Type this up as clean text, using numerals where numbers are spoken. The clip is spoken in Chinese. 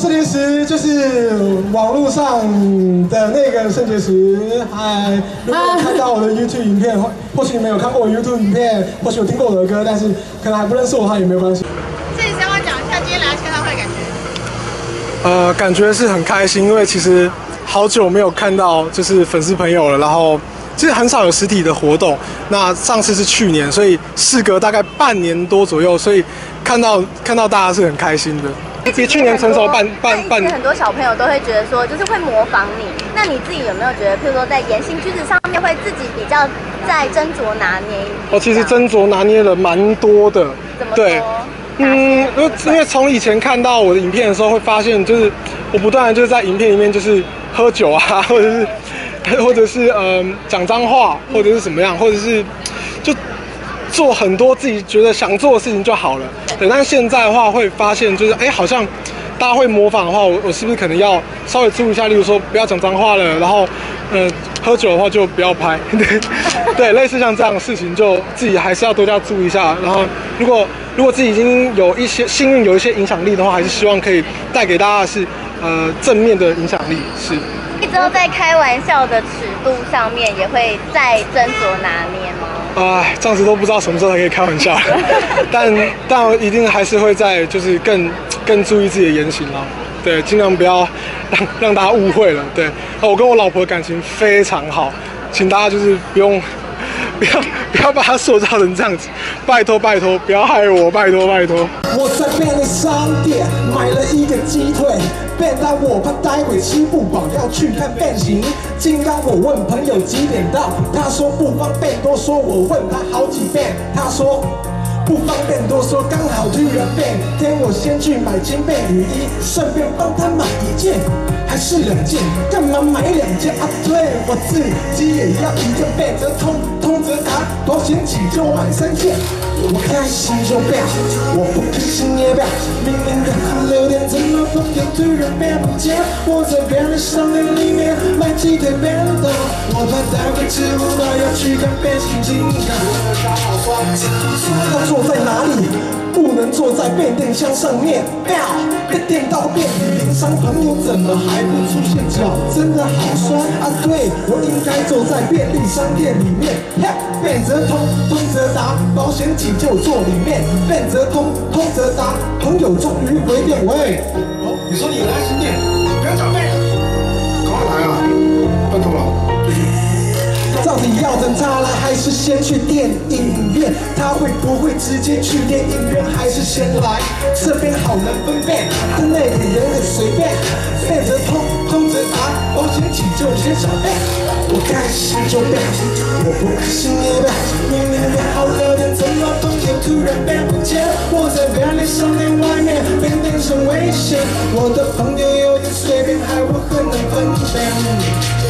圣结石就是网络上的那个圣结石。嗨，如果有看到我的 YouTube 影片，或许你们有看过我 YouTube 影片，或许有听过我的歌，但是可能还不认识我的话也没有关系。所以稍微讲一下今天来签唱会感觉。感觉是很开心，因为其实好久没有看到就是粉丝朋友了，然后其实很少有实体的活动。那上次是去年，所以事隔大概半年多左右，所以看到大家是很开心的。比去年成熟半年。很多小朋友都会觉得说，就是会模仿你。那你自己有没有觉得，譬如说在言行举止上面，会自己比较在斟酌拿捏？其实斟酌拿捏了蛮多的。怎么说？对。因为从以前看到我的影片的时候，会发现就是我不断的就是在影片里面就是喝酒啊，或者是讲脏话，或者是怎么样，或者是就做很多自己觉得想做的事情就好了。对，但是现在的话会发现就是好像大家会模仿的话，我是不是可能要稍微注意一下，例如说不要讲脏话了，然后喝酒的话就不要拍，对，类似像这样的事情，就自己还是要多加注意一下。然后如果自己已经有一些幸运有一些影响力的话，还是希望可以带给大家的是正面的影响力。是。之后在开玩笑的尺度上面，也会再斟酌拿捏吗？这样子都不知道什么时候才可以开玩笑了。但我一定还是会在就是更注意自己的言行啦。对，尽量不要让大家误会了。对，我跟我老婆感情非常好，请大家就是不要把它塑造成这样子，拜托不要害我，拜托。我在便利商店买了一个鸡腿，便当我怕待会吃不饱，要去看变形金刚。我问朋友几点到，他说不方便多说。我问他好几遍，他说不方便多说，刚好突然变天，我先去买1000件雨衣，顺便帮他买1件还是2件，干嘛买2件啊？对，我自己也要1件，变则通则达，保险起就买3件。我开心就变，我不开心也变。明明刚好6点，怎么朋友突然变不见？我在便利商店里面买鸡腿便当，我怕待会吃不饱，要去看变形金刚。要坐在哪里？不能坐在变电箱上面，被电到变雨淋伤，朋友怎么还不出现？脚真的好酸啊！对，我应该坐在便利商店里面，变则通则达，保险起就坐里面，变则通则达，朋友终于回电。喂，你说你来新店，不要找背，赶快来啊！拜托了。到底要等他来，还是先去电影院？他会不会直接去电影院，还是先来？这边好难分辨，但那里人很随便。变则通则达，保险起就先小便。我开心就变，我不开心也变。明明约好6点，怎么朋友突然变不见？我在便利商店外面，变电很危险。我的朋友有点随便，害我很难分辨。